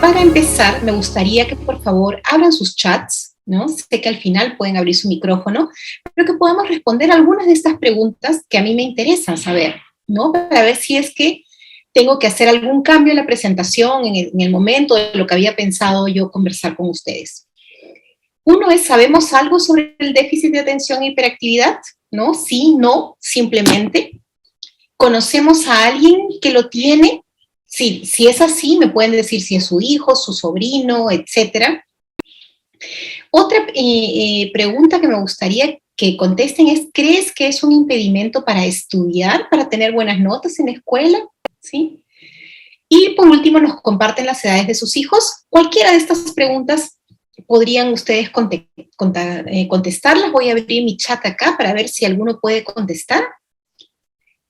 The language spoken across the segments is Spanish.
para empezar, me gustaría que por favor abran sus chats, ¿no? Sé que al final pueden abrir su micrófono, pero que podamos responder algunas de estas preguntas que a mí me interesan saber, ¿no? Para ver si es que tengo que hacer algún cambio en la presentación, en el momento de lo que había pensado yo conversar con ustedes. Uno es, ¿sabemos algo sobre el déficit de atención e hiperactividad? ¿No? Sí, no, simplemente. ¿Conocemos a alguien que lo tiene? Sí, si es así, me pueden decir si es su hijo, su sobrino, etcétera. Otra pregunta que me gustaría que contesten es, ¿crees que es un impedimento para estudiar, para tener buenas notas en la escuela? ¿Sí? Y por último, nos comparten las edades de sus hijos. Cualquiera de estas preguntas podrían ustedes contestarlas. Voy a abrir mi chat acá para ver si alguno puede contestar.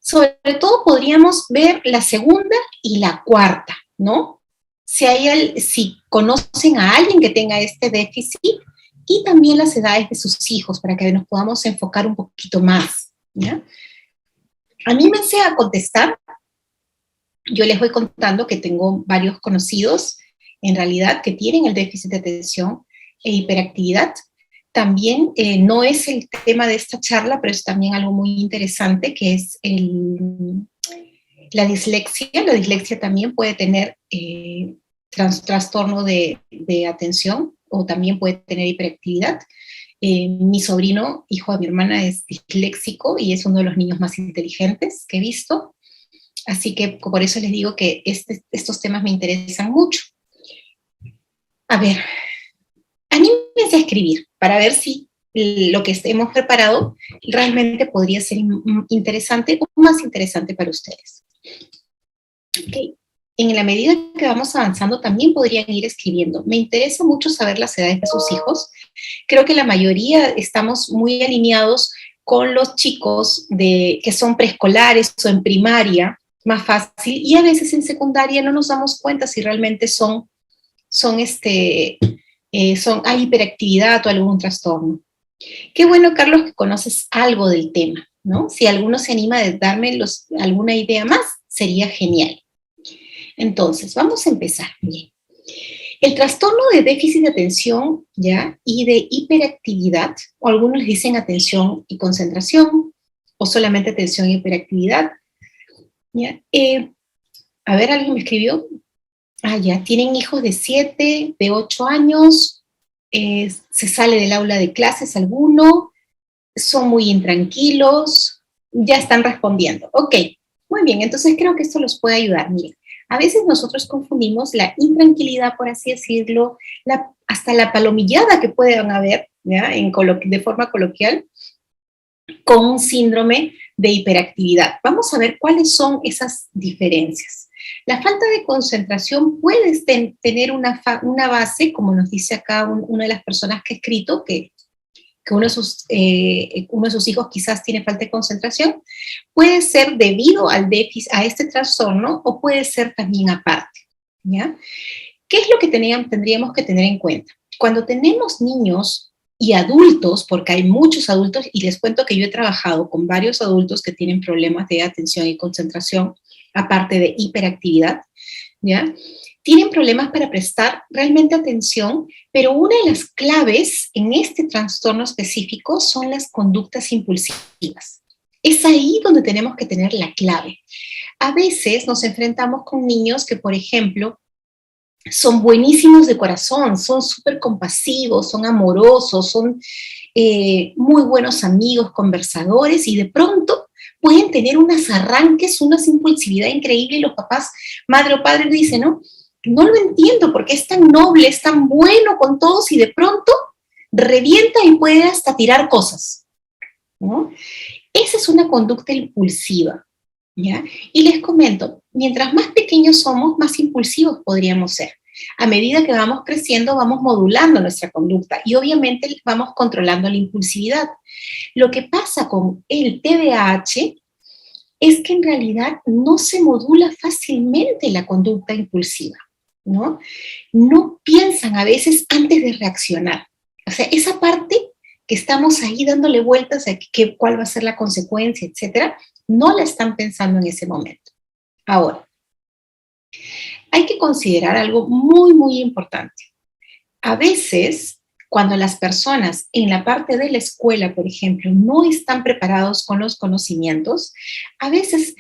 Sobre todo podríamos ver la segunda y la cuarta, ¿no? Si conocen a alguien que tenga este déficit y también las edades de sus hijos para que nos podamos enfocar un poquito más, ¿ya? Anímense a contestar. Yo les voy contando que tengo varios conocidos, en realidad, que tienen el déficit de atención e hiperactividad. También no es el tema de esta charla, pero es también algo muy interesante, que es la dislexia. La dislexia también puede tener trastorno de atención o también puede tener hiperactividad. Mi sobrino, hijo de mi hermana, es disléxico y es uno de los niños más inteligentes que he visto. Así que por eso les digo que estos temas me interesan mucho. A ver, anímense a escribir para ver si lo que hemos preparado realmente podría ser interesante o más interesante para ustedes. Okay. En la medida que vamos avanzando, también podrían ir escribiendo. Me interesa mucho saber las edades de sus hijos. Creo que la mayoría estamos muy alineados con los chicos que son preescolares o en primaria, más fácil, y a veces en secundaria no nos damos cuenta si realmente hay hiperactividad o algún trastorno. Qué bueno, Carlos, que conoces algo del tema, ¿no? Si alguno se anima a darme alguna idea más, sería genial. Entonces, vamos a empezar. Bien. El trastorno de déficit de atención, ¿ya? Y de hiperactividad, o algunos les dicen atención y concentración, o solamente atención y hiperactividad, ¿ya? A ver, ¿alguien me escribió? Ya, tienen hijos de 7, de 8 años, se sale del aula de clases alguno, son muy intranquilos, ya están respondiendo. Ok, muy bien, entonces creo que esto los puede ayudar. Miren, a veces nosotros confundimos la intranquilidad, por así decirlo, hasta la palomillada que puedan haber, ¿ya? De forma coloquial, con un síndrome de hiperactividad. Vamos a ver cuáles son esas diferencias. La falta de concentración puede tener una base, como nos dice acá una de las personas que ha escrito, que uno de sus hijos quizás tiene falta de concentración, puede ser debido al déficit, a este trastorno, o puede ser también aparte, ¿ya? ¿Qué es lo que tendríamos que tener en cuenta? Cuando tenemos niños y adultos, porque hay muchos adultos, y les cuento que yo he trabajado con varios adultos que tienen problemas de atención y concentración, aparte de hiperactividad, ¿ya? Tienen problemas para prestar realmente atención, pero una de las claves en este trastorno específico son las conductas impulsivas. Es ahí donde tenemos que tener la clave. A veces nos enfrentamos con niños que, por ejemplo, son buenísimos de corazón, son súper compasivos, son amorosos, son muy buenos amigos, conversadores, y de pronto pueden tener unos arranques, una impulsividad increíble, y los papás, madre o padre, dicen, no lo entiendo, porque es tan noble, es tan bueno con todos, y de pronto revienta y puede hasta tirar cosas, ¿no? Esa es una conducta impulsiva, ¿ya? Y les comento, mientras más pequeños somos, más impulsivos podríamos ser. A medida que vamos creciendo, vamos modulando nuestra conducta y obviamente vamos controlando la impulsividad. Lo que pasa con el TDAH es que en realidad no se modula fácilmente la conducta impulsiva, ¿no? No piensan a veces antes de reaccionar. O sea, esa parte que estamos ahí dándole vueltas a cuál va a ser la consecuencia, etcétera, no la están pensando en ese momento. Ahora, hay que considerar algo muy, muy importante. A veces, cuando las personas en la parte de la escuela, por ejemplo, no están preparados con los conocimientos, a veces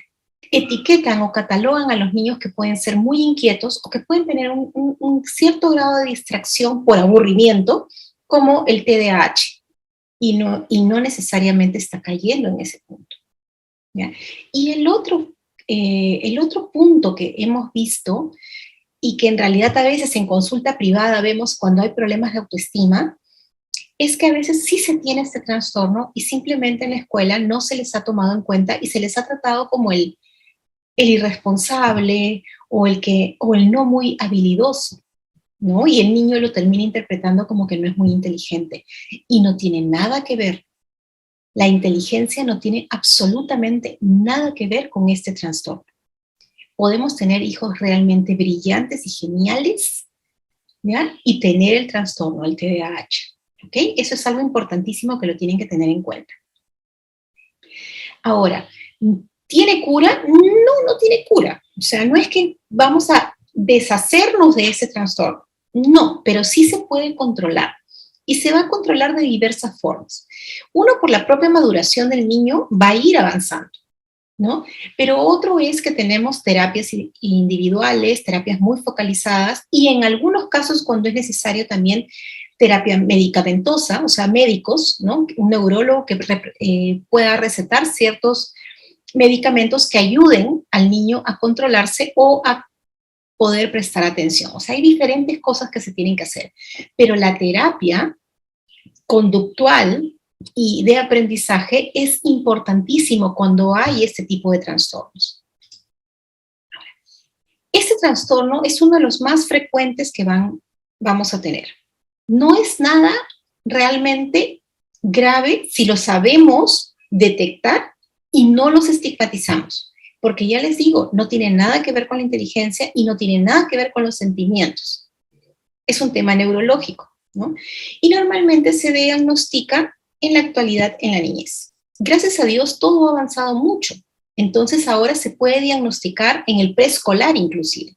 etiquetan o catalogan a los niños que pueden ser muy inquietos o que pueden tener un cierto grado de distracción por aburrimiento, como el TDAH, y no necesariamente está cayendo en ese punto. ¿Ya? Y el otro punto que hemos visto, y que en realidad a veces en consulta privada vemos cuando hay problemas de autoestima, es que a veces sí se tiene este trastorno y simplemente en la escuela no se les ha tomado en cuenta y se les ha tratado como el irresponsable o el no muy habilidoso, ¿no? Y el niño lo termina interpretando como que no es muy inteligente. Y no tiene nada que ver. La inteligencia no tiene absolutamente nada que ver con este trastorno. Podemos tener hijos realmente brillantes y geniales, ¿ya? Y tener el trastorno, el TDAH. ¿Ok? Eso es algo importantísimo que lo tienen que tener en cuenta. Ahora, ¿tiene cura? No, no tiene cura. O sea, no es que vamos a deshacernos de ese trastorno. No, pero sí se puede controlar. Y se va a controlar de diversas formas. Uno, por la propia maduración del niño, va a ir avanzando, ¿no? Pero otro es que tenemos terapias individuales, terapias muy focalizadas y en algunos casos, cuando es necesario, también terapia medicamentosa, o sea, médicos, ¿no? Un neurólogo que pueda recetar ciertos medicamentos que ayuden al niño a controlarse o a poder prestar atención. O sea, hay diferentes cosas que se tienen que hacer, pero la terapia conductual y de aprendizaje es importantísimo cuando hay este tipo de trastornos. Este trastorno es uno de los más frecuentes que vamos a tener. No es nada realmente grave si lo sabemos detectar y no los estigmatizamos, porque ya les digo, no tiene nada que ver con la inteligencia y no tiene nada que ver con los sentimientos. Es un tema neurológico, ¿no? Y normalmente se diagnostica en la actualidad en la niñez. Gracias a Dios todo ha avanzado mucho. Entonces ahora se puede diagnosticar en el preescolar inclusive.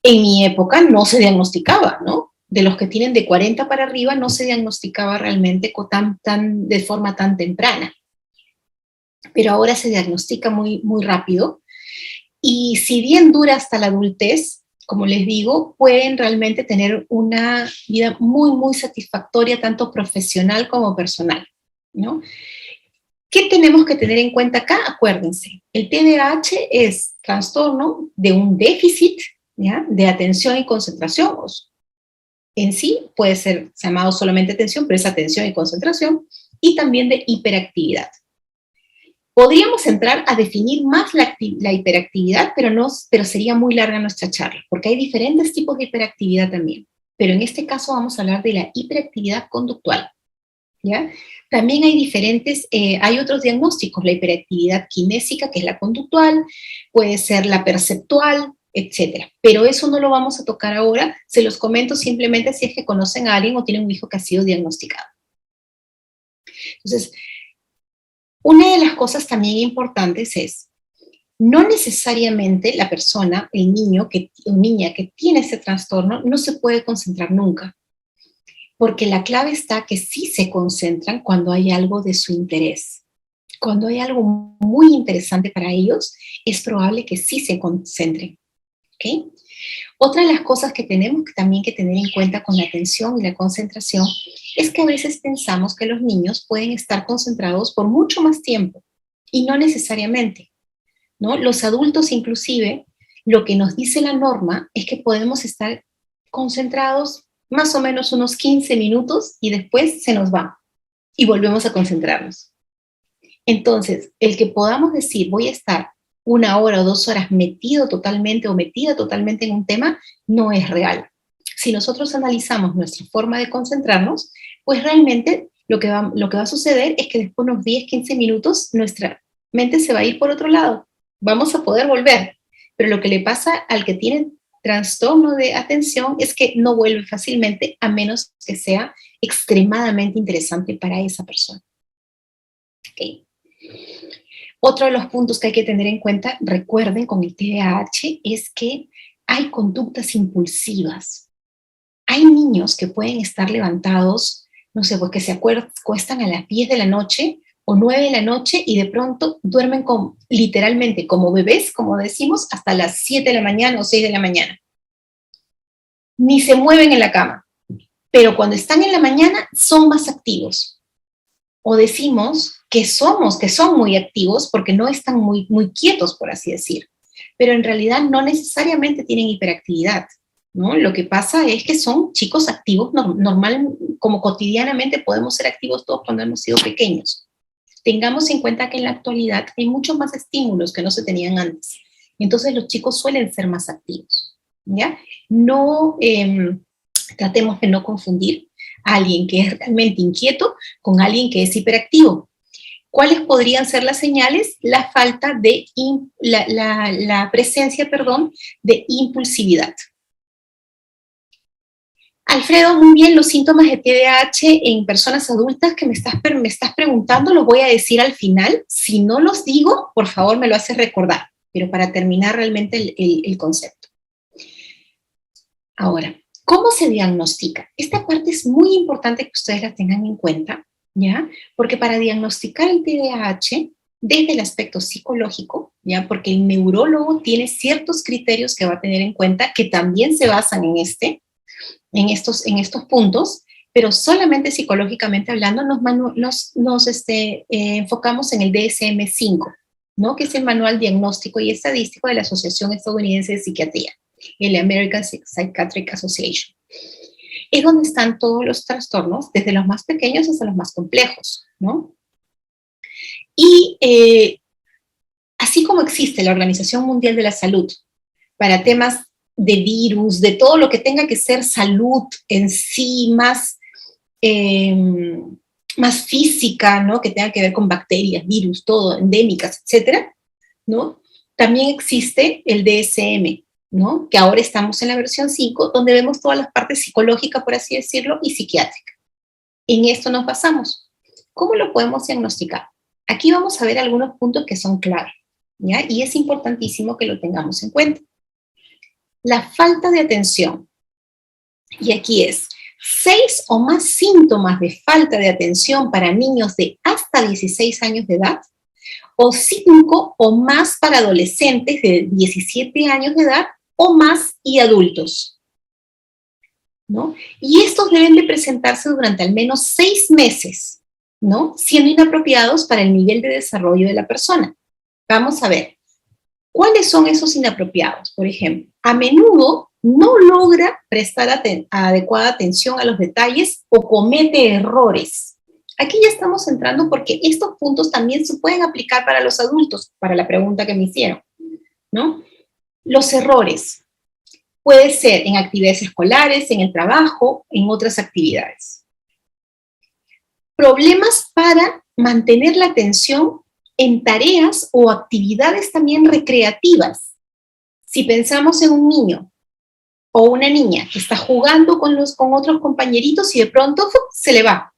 En mi época no se diagnosticaba, ¿no? De los que tienen de 40 para arriba no se diagnosticaba realmente de forma tan temprana. Pero ahora se diagnostica muy, muy rápido. Y si bien dura hasta la adultez, como les digo, pueden realmente tener una vida muy, muy satisfactoria, tanto profesional como personal, ¿no? ¿Qué tenemos que tener en cuenta acá? Acuérdense, el TDAH es trastorno de un déficit, ¿ya?, de atención y concentración. En sí puede ser llamado solamente atención, pero es atención y concentración, y también de hiperactividad. Podríamos entrar a definir más la hiperactividad, pero sería muy larga nuestra charla, porque hay diferentes tipos de hiperactividad también. Pero en este caso vamos a hablar de la hiperactividad conductual, ¿ya? También hay otros diagnósticos, la hiperactividad kinésica, que es la conductual, puede ser la perceptual, etcétera. Pero eso no lo vamos a tocar ahora, se los comento simplemente si es que conocen a alguien o tienen un hijo que ha sido diagnosticado. Entonces, una de las cosas también importantes es, no necesariamente la persona, el niño o niña que tiene ese trastorno no se puede concentrar nunca, porque la clave está que sí se concentran cuando hay algo de su interés. Cuando hay algo muy interesante para ellos, es probable que sí se concentren. ¿Okay? Otra de las cosas que tenemos también que tener en cuenta con la atención y la concentración es que a veces pensamos que los niños pueden estar concentrados por mucho más tiempo y no necesariamente, ¿no? Los adultos inclusive, lo que nos dice la norma es que podemos estar concentrados más o menos unos 15 minutos y después se nos va y volvemos a concentrarnos. Entonces, el que podamos decir voy a estar 1 hora o 2 horas metido totalmente o metida totalmente en un tema, no es real. Si nosotros analizamos nuestra forma de concentrarnos, pues realmente lo que va a suceder es que después de unos 10, 15 minutos nuestra mente se va a ir por otro lado. Vamos a poder volver. Pero lo que le pasa al que tiene trastorno de atención es que no vuelve fácilmente a menos que sea extremadamente interesante para esa persona. ¿Okay? Otro de los puntos que hay que tener en cuenta, recuerden, con el TDAH, es que Hay conductas impulsivas. Hay niños que pueden estar levantados, no sé, pues que se acuestan a las 10 de la noche o 9 de la noche y de pronto duermen literalmente como bebés, como decimos, hasta las 7 de la mañana o 6 de la mañana. Ni se mueven en la cama, pero cuando están en la mañana son más activos. O decimos que son muy activos porque no están muy quietos, por así decir. Pero en realidad no necesariamente tienen hiperactividad, ¿no? Lo que pasa es que son chicos activos, normal, como cotidianamente podemos ser activos todos cuando hemos sido pequeños. Tengamos en cuenta que en la actualidad hay muchos más estímulos que no se tenían antes. Entonces los chicos suelen ser más activos, ¿ya? No tratemos de no confundir a alguien que es realmente inquieto con alguien que es hiperactivo. ¿Cuáles podrían ser las señales? La falta de, la presencia, perdón, de impulsividad. Alfredo, muy bien, los síntomas de TDAH en personas adultas que me estás preguntando, los voy a decir al final. Si no los digo, por favor me lo haces recordar, pero para terminar realmente el concepto. Ahora, ¿cómo se diagnostica? Esta parte es muy importante que ustedes la tengan en cuenta, ¿ya? Porque para diagnosticar el TDAH, desde el aspecto psicológico, ¿ya? Porque el neurólogo tiene ciertos criterios que va a tener en cuenta que también se basan en estos puntos, pero solamente psicológicamente hablando nos enfocamos en el DSM-5, ¿no? Que es el Manual Diagnóstico y Estadístico de la Asociación Estadounidense de Psiquiatría, el American Psychiatric Association. Es donde están todos los trastornos, desde los más pequeños hasta los más complejos, ¿no? Y así como existe la Organización Mundial de la Salud para temas de virus, de todo lo que tenga que ser salud en sí, más física, ¿no? Que tenga que ver con bacterias, virus, todo, endémicas, etcétera, ¿no? También existe el DSM, ¿no? Que ahora estamos en la versión 5, donde vemos todas las partes psicológicas, por así decirlo, y psiquiátrica. En esto nos basamos. ¿Cómo lo podemos diagnosticar? Aquí vamos a ver algunos puntos que son clave, ¿ya? Y es importantísimo que lo tengamos en cuenta. La falta de atención. Y aquí es 6 o más síntomas de falta de atención para niños de hasta 16 años de edad, o 5 o más para adolescentes de 17 años de edad o más y adultos, ¿no? Y estos deben de presentarse durante al menos 6 meses, ¿no? Siendo inapropiados para el nivel de desarrollo de la persona. Vamos a ver, ¿cuáles son esos inapropiados? Por ejemplo, a menudo no logra prestar adecuada atención a los detalles o comete errores. Aquí ya estamos entrando porque estos puntos también se pueden aplicar para los adultos, para la pregunta que me hicieron, ¿no? Los errores. Puede ser en actividades escolares, en el trabajo, en otras actividades. Problemas para mantener la atención en tareas o actividades también recreativas. Si pensamos en un niño o una niña que está jugando con otros compañeritos y de pronto se le va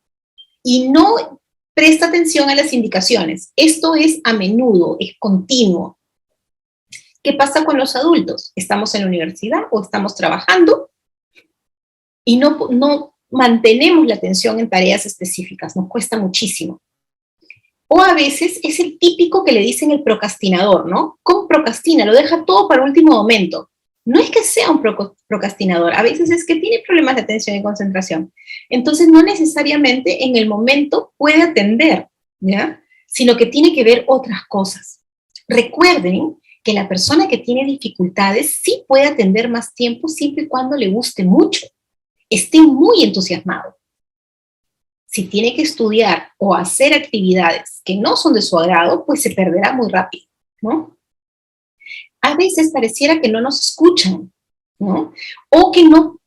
y no presta atención a las indicaciones. Esto es a menudo, es continuo. ¿Qué pasa con los adultos? Estamos en la universidad o estamos trabajando y no mantenemos la atención en tareas específicas, nos cuesta muchísimo. O a veces es el típico que le dicen el procrastinador, ¿no? ¿Cómo procrastina? Lo deja todo para último momento. No es que sea un procrastinador, a veces es que tiene problemas de atención y concentración. Entonces no necesariamente en el momento puede atender, ¿ya? Sino que tiene que ver otras cosas. Recuerden que la persona que tiene dificultades sí puede atender más tiempo siempre y cuando le guste mucho, esté muy entusiasmado. Si tiene que estudiar o hacer actividades que no son de su agrado, pues se perderá muy rápido, ¿no? A veces pareciera que no nos escuchan, ¿no? O que no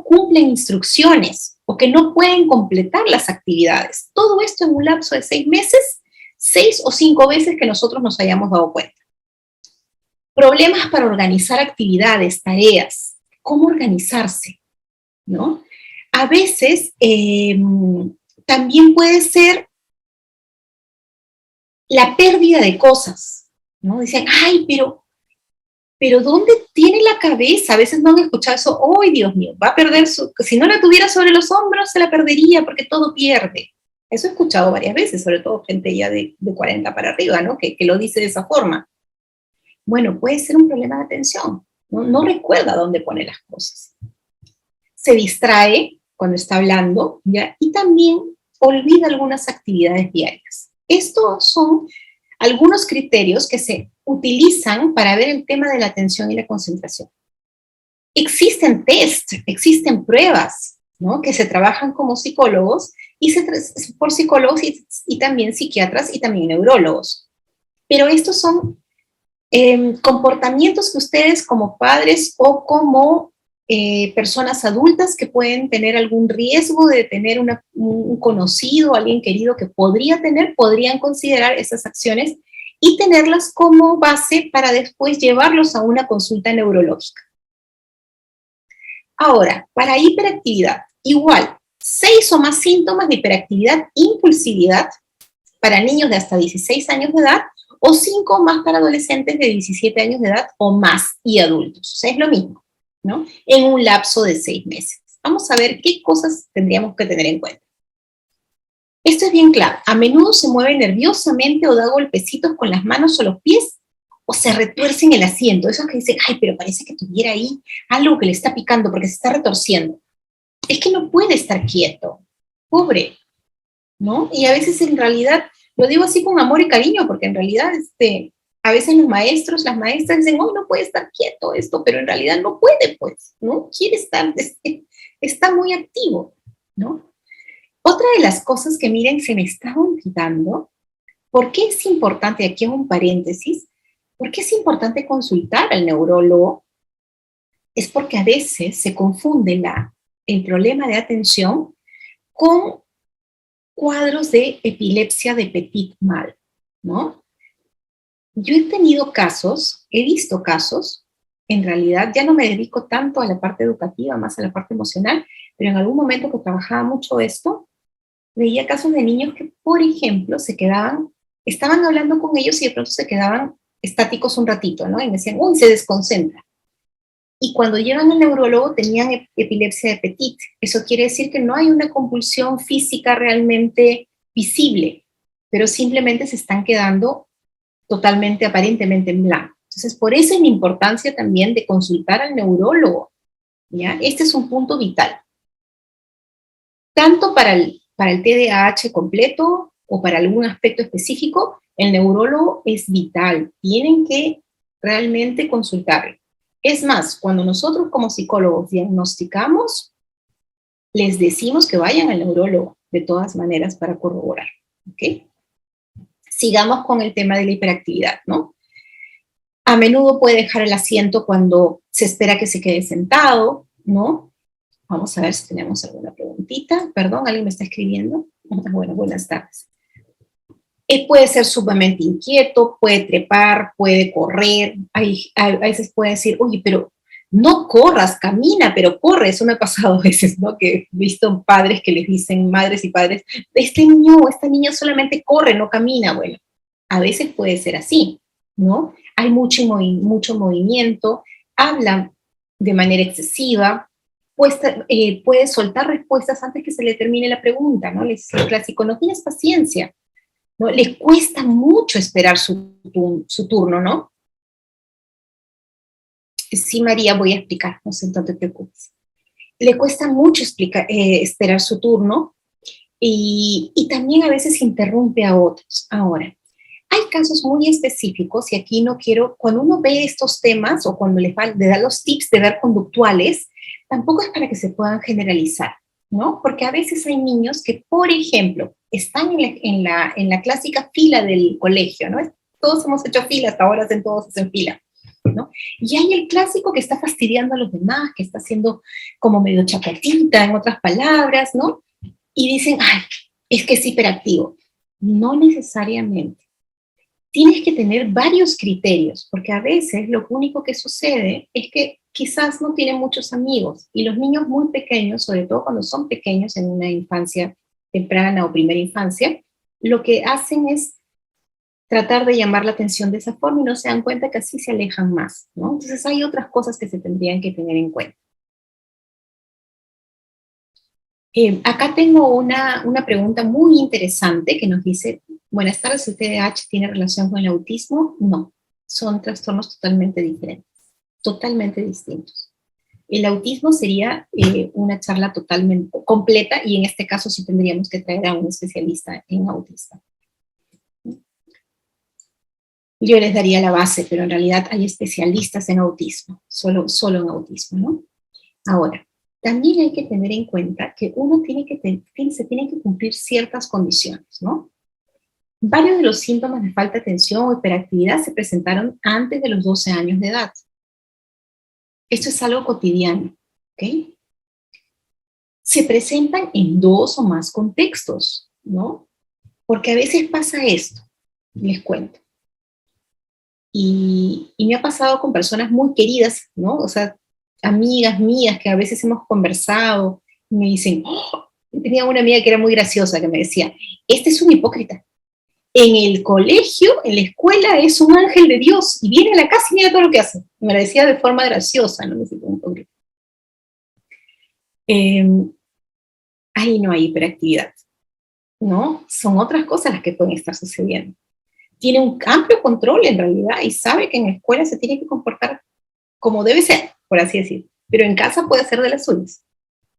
cumplen instrucciones, o que no pueden completar las actividades. Todo esto en un lapso de 6 meses, 6 o 5 veces que nosotros nos hayamos dado cuenta. Problemas para organizar actividades, tareas, cómo organizarse, ¿no? A veces también puede ser la pérdida de cosas, ¿no? Dicen, ay, pero pero ¿dónde tiene la cabeza? A veces no han escuchado eso. ¡Ay, Dios mío! Va a perder si no la tuviera sobre los hombros, se la perdería porque todo pierde. Eso he escuchado varias veces, sobre todo gente ya de 40 para arriba, ¿no? Que lo dice de esa forma. Bueno, puede ser un problema de atención. No recuerda dónde pone las cosas. Se distrae cuando está hablando, ¿ya? Y también olvida algunas actividades diarias. Estos son algunos criterios que se utilizan para ver el tema de la atención y la concentración. Existen test, existen pruebas, ¿no? Que se trabajan como psicólogos por psicólogos y también psiquiatras y también neurólogos. Pero estos son comportamientos que ustedes como padres o como personas adultas que pueden tener algún riesgo de tener un conocido, alguien querido que podrían considerar esas acciones y tenerlas como base para después llevarlos a una consulta neurológica. Ahora, para hiperactividad, igual, 6 o más síntomas de hiperactividad, impulsividad, para niños de hasta 16 años de edad, o 5 o más para adolescentes de 17 años de edad o más y adultos. O sea, es lo mismo, ¿no? En un lapso de 6 meses. Vamos a ver qué cosas tendríamos que tener en cuenta. Esto es bien claro. A menudo se mueve nerviosamente o da golpecitos con las manos o los pies, o se retuerce en el asiento. Esos que dicen, ay, pero parece que tuviera ahí algo que le está picando porque se está retorciendo. Es que no puede estar quieto. Pobre, ¿no? Y a veces en realidad, lo digo así con amor y cariño, porque en realidad a veces los maestros, las maestras dicen, oh, no puede estar quieto esto, pero en realidad no puede, pues, ¿no? Quiere estar, está muy activo, ¿no? Otra de las cosas que miren, se me está olvidando, ¿por qué es importante, aquí en un paréntesis, por qué es importante consultar al neurólogo? Es porque a veces se confunde el problema de atención con cuadros de epilepsia de petit mal, ¿no? Yo he tenido casos, he visto casos, en realidad ya no me dedico tanto a la parte educativa, más a la parte emocional, pero en algún momento que trabajaba mucho esto, veía casos de niños que, por ejemplo, estaban hablando con ellos y de pronto se quedaban estáticos un ratito, ¿no? Y me decían, uy, se desconcentra. Y cuando llegan al neurólogo tenían epilepsia de Petit. Eso quiere decir que no hay una convulsión física realmente visible, pero simplemente se están quedando totalmente, aparentemente en blanco. Entonces, por eso es la importancia también de consultar al neurólogo, ¿ya? Este es un punto vital. Tanto para el TDAH completo o para algún aspecto específico, el neurólogo es vital. Tienen que realmente consultarlo. Es más, cuando nosotros como psicólogos diagnosticamos, les decimos que vayan al neurólogo de todas maneras para corroborar, ¿ok? Sigamos con el tema de la hiperactividad, ¿no? A menudo puede dejar el asiento cuando se espera que se quede sentado, ¿no? Vamos a ver si tenemos alguna preguntita. Perdón, ¿alguien me está escribiendo? Bueno, buenas tardes. Puede ser sumamente inquieto, puede trepar, puede correr. A veces puede decir, oye, pero no corras, camina, pero corre. Eso me ha pasado a veces, ¿no? Que he visto padres que les dicen, madres y padres, este niño solamente corre, no camina. Bueno, a veces puede ser así, ¿no? Hay mucho movimiento, hablan de manera excesiva, puede soltar respuestas antes que se le termine la pregunta, ¿no? Les dice el clásico, no tienes paciencia, ¿no? Les cuesta mucho esperar su turno, ¿no? Sí, María, voy a explicar, no sé, no te preocupes. Le cuesta mucho esperar su turno y también a veces interrumpe a otros. Ahora, hay casos muy específicos y aquí no quiero, cuando uno ve estos temas o cuando le da los tips de ver conductuales, tampoco es para que se puedan generalizar, ¿no? Porque a veces hay niños que, por ejemplo, están en la clásica fila del colegio, ¿no? Todos hemos hecho fila, hasta ahora todos hacen fila, ¿no? Y hay el clásico que está fastidiando a los demás, que está haciendo como medio chacotita, en otras palabras, ¿no? Y dicen, ay, es que es hiperactivo. No necesariamente. Tienes que tener varios criterios, porque a veces lo único que sucede es que quizás no tiene muchos amigos, y los niños muy pequeños, sobre todo cuando son pequeños en una infancia temprana o primera infancia, lo que hacen es tratar de llamar la atención de esa forma y no se dan cuenta que así se alejan más, ¿no? Entonces hay otras cosas que se tendrían que tener en cuenta. Acá tengo una pregunta muy interesante que nos dice, buenas tardes, ¿el TDAH tiene relación con el autismo? No, son trastornos totalmente diferentes, totalmente distintos. El autismo sería una charla totalmente completa y en este caso sí tendríamos que traer a un especialista en autismo. Yo les daría la base, pero en realidad hay especialistas en autismo, solo en autismo, ¿no? Ahora, también hay que tener en cuenta que uno se tienen que cumplir ciertas condiciones, ¿no? Varios de los síntomas de falta de atención o hiperactividad se presentaron antes de los 12 años de edad. Esto es algo cotidiano, ¿ok? Se presentan en 2 o más contextos, ¿no? Porque a veces pasa esto, les cuento. Y me ha pasado con personas muy queridas, ¿no? O sea, amigas mías que a veces hemos conversado y me dicen, oh, tenía una amiga que era muy graciosa que me decía, este es un hipócrita. En el colegio, en la escuela, es un ángel de Dios y viene a la casa y mira todo lo que hace. Me lo decía de forma graciosa, no me decía un hipócrita. Ahí no hay hiperactividad, ¿no? Son otras cosas las que pueden estar sucediendo. Tiene un amplio control en realidad y sabe que en la escuela se tiene que comportar como debe ser, por así decir, pero en casa puede ser de las suyas,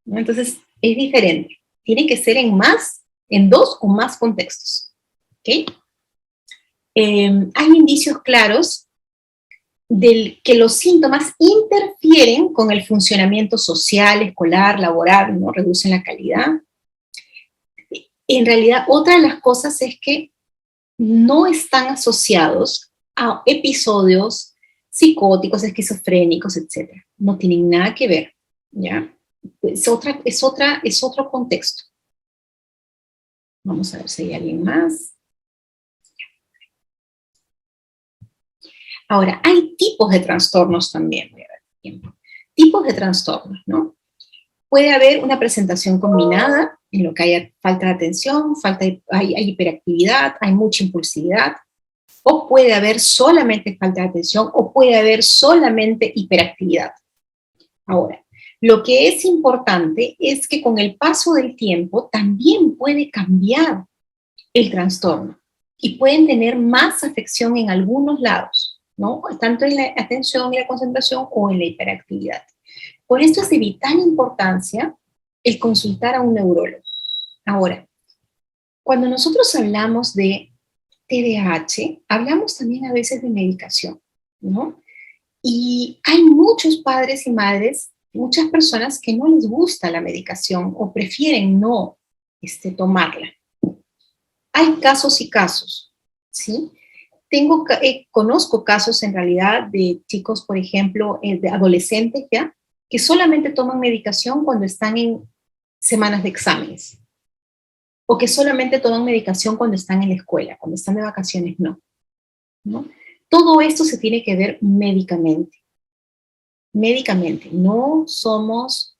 ¿no? Entonces es diferente, tiene que ser en 2 o más contextos, ¿ok? Hay indicios claros de que los síntomas interfieren con el funcionamiento social, escolar, laboral, ¿no? Reducen la calidad. En realidad, otra de las cosas es que no están asociados a episodios psicóticos, esquizofrénicos, etc. No tienen nada que ver, ¿ya? Es otro contexto. Vamos a ver si hay alguien más. Ahora, hay tipos de trastornos también. Voy a ver tiempo. Tipos de trastornos, ¿no? Puede haber una presentación combinada en lo que haya falta de atención, hay hiperactividad, hay mucha impulsividad, o puede haber solamente falta de atención, o puede haber solamente hiperactividad. Ahora, lo que es importante es que con el paso del tiempo también puede cambiar el trastorno y pueden tener más afección en algunos lados, ¿no? Tanto en la atención y la concentración o en la hiperactividad. Por esto es de vital importancia el consultar a un neurólogo. Ahora, cuando nosotros hablamos de TDAH, hablamos también a veces de medicación, ¿no? Y hay muchos padres y madres, muchas personas que no les gusta la medicación o prefieren no tomarla. Hay casos y casos, ¿sí? Conozco casos en realidad de chicos, por ejemplo, de adolescentes ya, que solamente toman medicación cuando están en semanas de exámenes, o que solamente toman medicación cuando están en la escuela, cuando están de vacaciones no, ¿no? Todo esto se tiene que ver médicamente. Médicamente, no somos,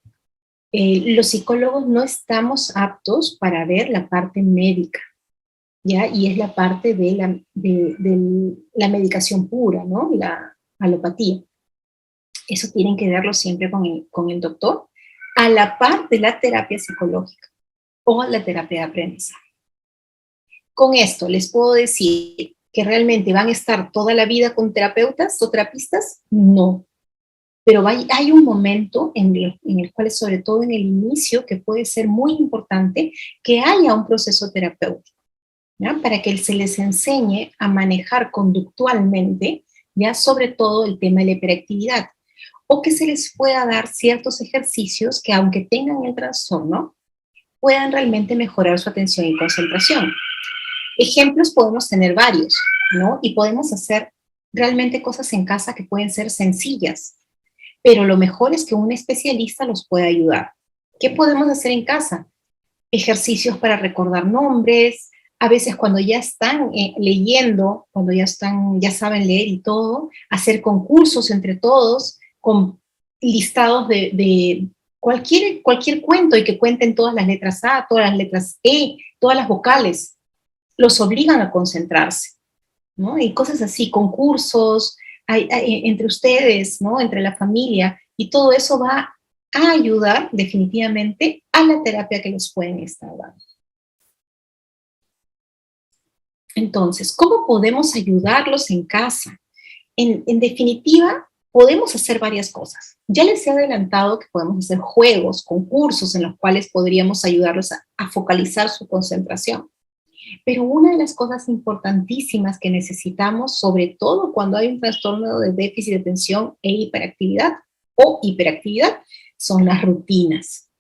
los psicólogos no estamos aptos para ver la parte médica, ¿ya? Y es la parte de la medicación pura, ¿no? La alopatía. Eso tienen que verlo siempre con el doctor, a la par de la terapia psicológica o la terapia de aprendizaje. Con esto les puedo decir que realmente van a estar toda la vida con terapeutas o terapistas, no. Pero hay un momento en el cual, sobre todo en el inicio, que puede ser muy importante que haya un proceso terapéutico, ¿ya? Para que se les enseñe a manejar conductualmente, ya sobre todo el tema de la hiperactividad, o que se les pueda dar ciertos ejercicios que, aunque tengan el trastorno, puedan realmente mejorar su atención y concentración. Ejemplos podemos tener varios, ¿no? Y podemos hacer realmente cosas en casa que pueden ser sencillas, pero lo mejor es que un especialista los pueda ayudar. ¿Qué podemos hacer en casa? Ejercicios para recordar nombres, a veces cuando ya están leyendo, cuando ya saben leer y todo, hacer concursos entre todos, con listados de cualquier cuento y que cuenten todas las letras A, todas las letras E, todas las vocales. Los obligan a concentrarse. ¿no? Y cosas así, concursos entre ustedes, ¿no? Entre la familia, y todo eso va a ayudar definitivamente a la terapia que les pueden estar dando. Entonces, ¿cómo podemos ayudarlos en casa? En definitiva, podemos hacer varias cosas. Ya les he adelantado que podemos hacer juegos, concursos en los cuales podríamos ayudarlos a focalizar su concentración. Pero una de las cosas importantísimas que necesitamos, sobre todo cuando hay un trastorno de déficit de atención e hiperactividad o hiperactividad, son las rutinas.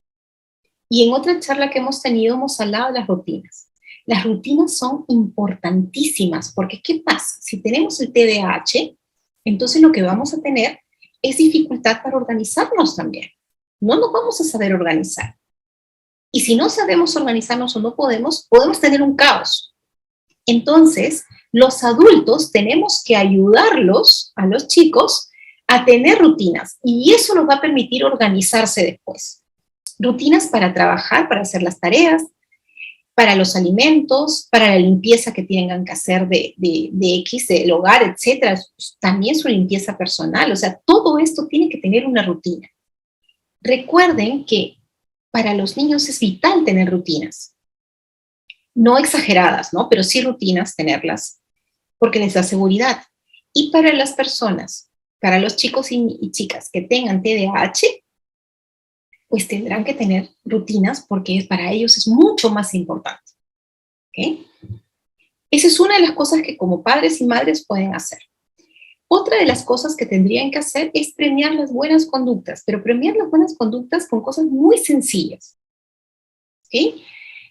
Y en otra charla que hemos tenido hemos hablado de las rutinas. Las rutinas son importantísimas porque ¿qué pasa? Si tenemos el TDAH, entonces lo que vamos a tener es dificultad para organizarnos también. No nos vamos a saber organizar. Y si no sabemos organizarnos o no podemos tener un caos. Entonces, los adultos tenemos que ayudarlos, a los chicos, a tener rutinas. Y eso nos va a permitir organizarse después. Rutinas para trabajar, para hacer las tareas, para los alimentos, para la limpieza que tengan que hacer de X, del hogar, etcétera. También su limpieza personal. O sea, todo esto tiene que tener una rutina. Recuerden que para los niños es vital tener rutinas. No exageradas, ¿no? Pero sí rutinas tenerlas, porque les da seguridad. Y para las personas, para los chicos y chicas que tengan TDAH, pues tendrán que tener rutinas porque para ellos es mucho más importante. ¿Okay? Esa es una de las cosas que como padres y madres pueden hacer. Otra de las cosas que tendrían que hacer es premiar las buenas conductas, pero premiar las buenas conductas con cosas muy sencillas. ¿Okay?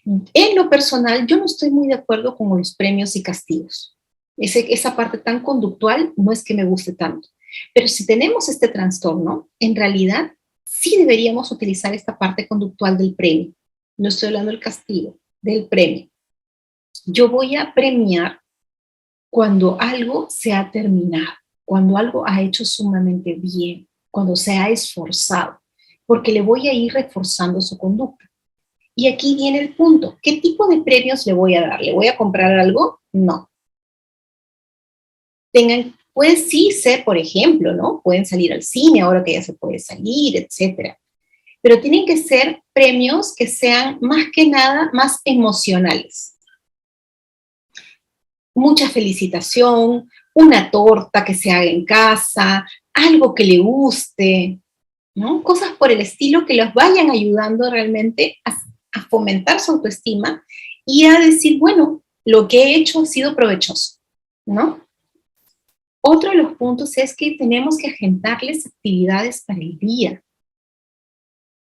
En lo personal, yo no estoy muy de acuerdo con los premios y castigos. Esa parte tan conductual no es que me guste tanto. Pero si tenemos este trastorno, en realidad sí deberíamos utilizar esta parte conductual del premio. No estoy hablando del castigo, del premio. Yo voy a premiar cuando algo se ha terminado, cuando algo ha hecho sumamente bien, cuando se ha esforzado, porque le voy a ir reforzando su conducta. Y aquí viene el punto. ¿Qué tipo de premios le voy a dar? ¿Le voy a comprar algo? No. Pues sí ser, por ejemplo, ¿no? Pueden salir al cine ahora que ya se puede salir, etcétera. Pero tienen que ser premios que sean más que nada más emocionales. Mucha felicitación, una torta que se haga en casa, algo que le guste, ¿no? Cosas por el estilo que los vayan ayudando realmente a fomentar su autoestima y a decir, bueno, lo que he hecho ha sido provechoso, ¿no? Otro de los puntos es que tenemos que agendarles actividades para el día.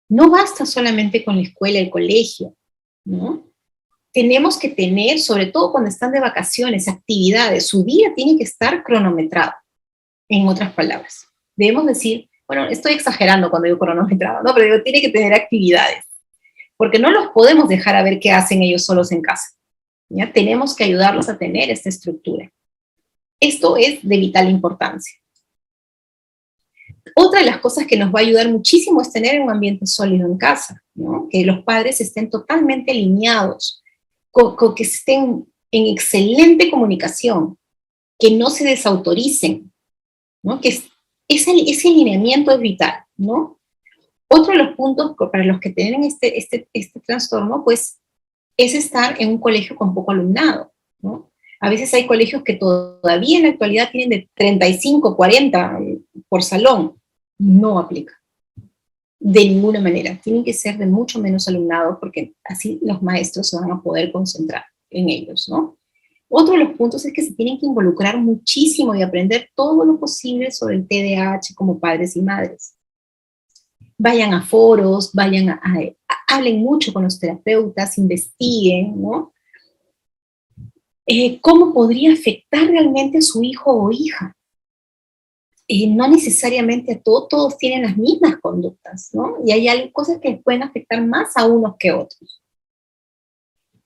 No basta solamente con la escuela, el colegio, ¿no? Tenemos que tener, sobre todo cuando están de vacaciones, actividades. Su día tiene que estar cronometrado, en otras palabras. Debemos decir, bueno, estoy exagerando cuando digo cronometrado, ¿no? Pero digo, tiene que tener actividades, porque no los podemos dejar a ver qué hacen ellos solos en casa. ¿Ya? Tenemos que ayudarlos a tener esta estructura. Esto es de vital importancia. Otra de las cosas que nos va a ayudar muchísimo es tener un ambiente sólido en casa, ¿no? Que los padres estén totalmente alineados, que estén en excelente comunicación, que no se desautoricen, ¿no? Que ese alineamiento es vital, ¿no? Otro de los puntos para los que tienen este trastorno, pues, es estar en un colegio con poco alumnado, ¿no? A veces hay colegios que todavía en la actualidad tienen de 35, 40 por salón. No aplica. De ninguna manera. Tienen que ser de mucho menos alumnado porque así los maestros se van a poder concentrar en ellos, ¿no? Otro de los puntos es que se tienen que involucrar muchísimo y aprender todo lo posible sobre el TDAH como padres y madres. Vayan a foros, hablen mucho con los terapeutas, investiguen, ¿no? ¿Cómo podría afectar realmente a su hijo o hija? No necesariamente todos tienen las mismas conductas, ¿no? Y hay cosas que pueden afectar más a unos que a otros.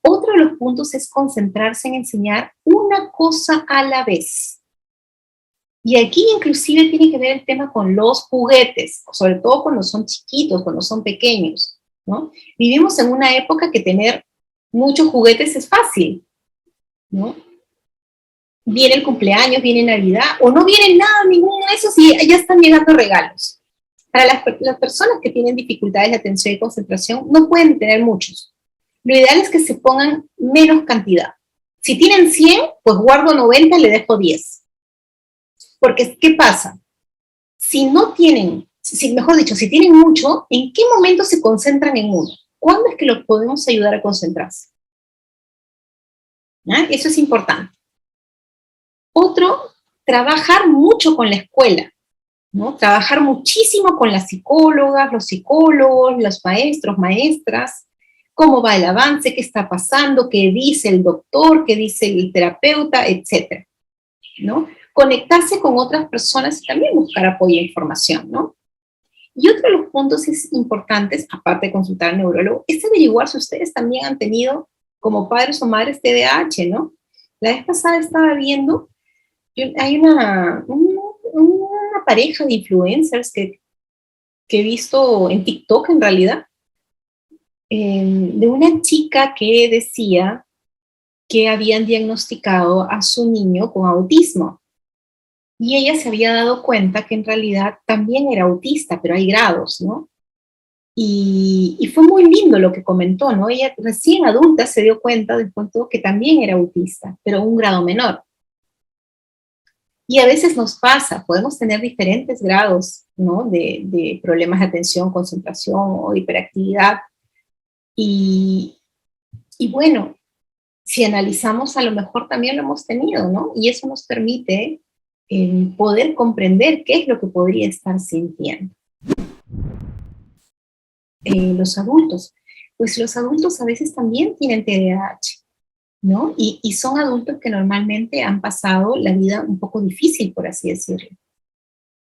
Otro de los puntos es concentrarse en enseñar una cosa a la vez. Y aquí inclusive tiene que ver el tema con los juguetes, sobre todo cuando son chiquitos, cuando son pequeños, ¿no? Vivimos en una época que tener muchos juguetes es fácil, ¿no? viene el cumpleaños, viene Navidad, o no viene nada, ninguno de esos, y ya están llegando regalos. Para las personas que tienen dificultades de atención y concentración, no pueden tener muchos. Lo ideal es que se pongan menos cantidad. Si tienen 100, pues guardo 90 y le dejo 10. Porque, ¿qué pasa? Si no tienen, mejor dicho, si tienen mucho, ¿en qué momento se concentran en uno? ¿Cuándo es que los podemos ayudar a concentrarse? ¿Ah? Eso es importante. Otro, trabajar mucho con la escuela, ¿no? Trabajar muchísimo con las psicólogas, los psicólogos, los maestros, maestras, cómo va el avance, qué está pasando, qué dice el doctor, qué dice el terapeuta, etcétera, ¿no? Conectarse con otras personas y también buscar apoyo e información, ¿no? Y otro de los puntos importantes, aparte de consultar al neurólogo, es averiguar si ustedes también han tenido, como padres o madres, TDAH, ¿no? La vez pasada estaba viendo, hay una pareja de influencers que he visto en TikTok, en realidad, de una chica que decía que habían diagnosticado a su niño con autismo. Y ella se había dado cuenta que en realidad también era autista, pero hay grados, ¿no? Y fue muy lindo lo que comentó, ¿no? Ella recién adulta se dio cuenta después de todo que también era autista, pero un grado menor. Y a veces nos pasa, podemos tener diferentes grados, ¿no? De problemas de atención, concentración o hiperactividad. Y bueno, si analizamos, a lo mejor también lo hemos tenido, ¿no? Y eso nos permite poder comprender qué es lo que podría estar sintiendo. Los adultos, pues los adultos a veces también tienen TDAH, ¿no? Y son adultos que normalmente han pasado la vida un poco difícil, por así decirlo,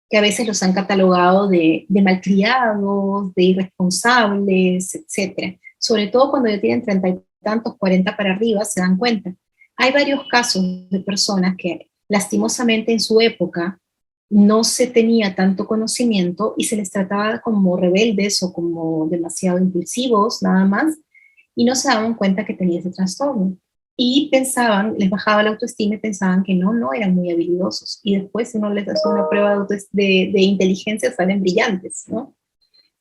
que a veces los han catalogado de malcriados, de irresponsables, etcétera. Sobre todo cuando ya tienen 30 y tantos, 40 para arriba, se dan cuenta. Hay varios casos de personas que lastimosamente en su época no se tenía tanto conocimiento y se les trataba como rebeldes o como demasiado impulsivos, nada más, y no se daban cuenta que tenía ese trastorno. Y pensaban, les bajaba la autoestima y pensaban que no eran muy habilidosos. Y después uno les hace una prueba de inteligencia, salen brillantes, ¿no?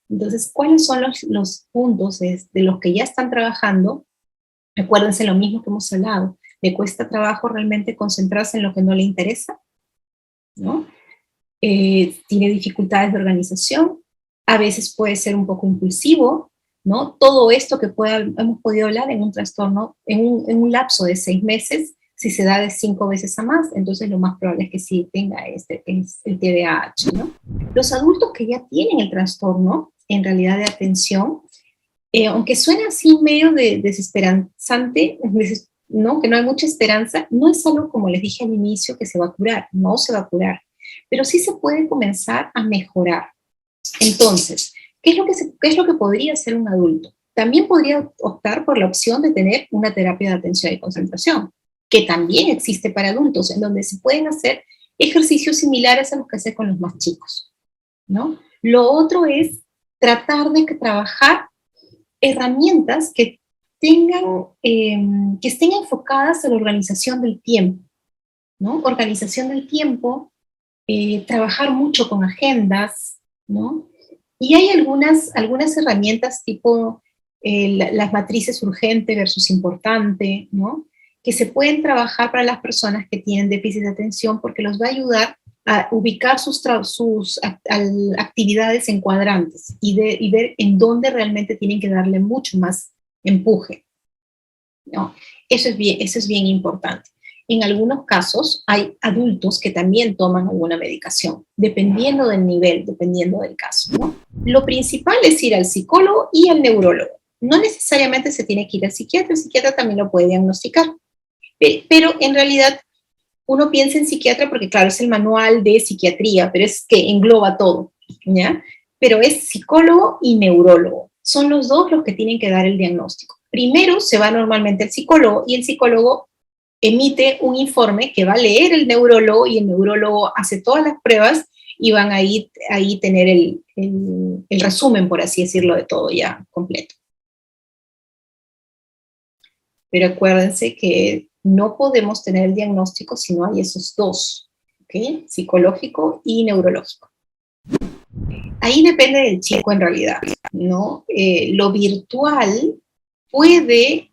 Entonces, ¿cuáles son los puntos de los que ya están trabajando? Acuérdense lo mismo que hemos hablado. ¿Le cuesta trabajo realmente concentrarse en lo que no le interesa? ¿No? Tiene dificultades de organización, a veces puede ser un poco impulsivo, ¿no? Todo esto que hemos podido hablar en un trastorno, en un lapso de 6 meses, si se da de 5 veces a más, entonces lo más probable es que sí tenga es el TDAH, ¿no? Los adultos que ya tienen el trastorno, en realidad de atención, aunque suena así medio desesperanzante, ¿no? Que no hay mucha esperanza, no es algo, como les dije al inicio, que se va a curar, no se va a curar, pero sí se puede comenzar a mejorar. Entonces, ¿qué es lo que podría hacer un adulto? También podría optar por la opción de tener una terapia de atención y concentración, que también existe para adultos, en donde se pueden hacer ejercicios similares a los que hace con los más chicos, ¿no? Lo otro es tratar de trabajar herramientas que estén enfocadas a la organización del tiempo, ¿no? Organización del tiempo, trabajar mucho con agendas, ¿no? Y hay algunas herramientas tipo las matrices urgente versus importante, ¿no? Que se pueden trabajar para las personas que tienen déficit de atención porque los va a ayudar a ubicar sus actividades en cuadrantes y ver en dónde realmente tienen que darle mucho más empuje, ¿no? Eso es bien importante. En algunos casos hay adultos que también toman alguna medicación, dependiendo del nivel, dependiendo del caso, ¿no? Lo principal es ir al psicólogo y al neurólogo. No necesariamente se tiene que ir al psiquiatra, el psiquiatra también lo puede diagnosticar. Pero en realidad uno piensa en psiquiatra porque, claro, es el manual de psiquiatría, pero es que engloba todo, ¿ya? Pero es psicólogo y neurólogo. Son los dos los que tienen que dar el diagnóstico. Primero se va normalmente al psicólogo y el psicólogo emite un informe que va a leer el neurólogo y el neurólogo hace todas las pruebas y van a ahí tener el resumen, por así decirlo, de todo ya completo. Pero acuérdense que No podemos tener el diagnóstico si no hay esos dos, ¿ok? Psicológico y neurológico. Ahí depende del chico en realidad, ¿no? Lo virtual puede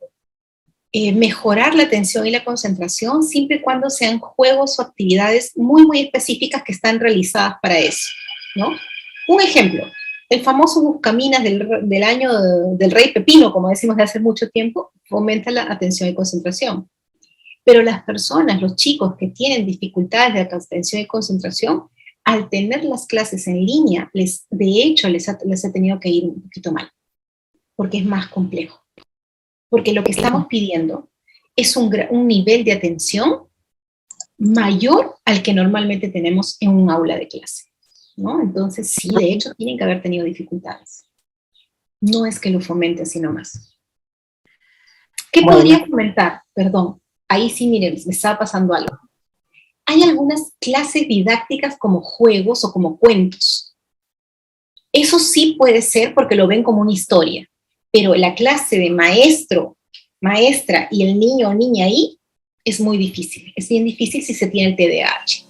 mejorar la atención y la concentración siempre y cuando sean juegos o actividades muy, muy específicas que están realizadas para eso, ¿no? Un ejemplo, el famoso Buscaminas del año del Rey Pepino, como decimos de hace mucho tiempo, fomenta la atención y concentración. Pero las personas, los chicos que tienen dificultades de atención y concentración, al tener las clases en línea, de hecho les ha tenido que ir un poquito mal, porque es más complejo. Porque lo que estamos pidiendo es un nivel de atención mayor al que normalmente tenemos en un aula de clase, ¿no? Entonces, sí, de hecho, tienen que haber tenido dificultades. No es que lo fomente así nomás. ¿Qué podría fomentar? Perdón, ahí sí, miren, me estaba pasando algo. Hay algunas clases didácticas como juegos o como cuentos. Eso sí puede ser porque lo ven como una historia, pero la clase de maestro, maestra y el niño o niña ahí es muy difícil. Es bien difícil si se tiene el TDAH.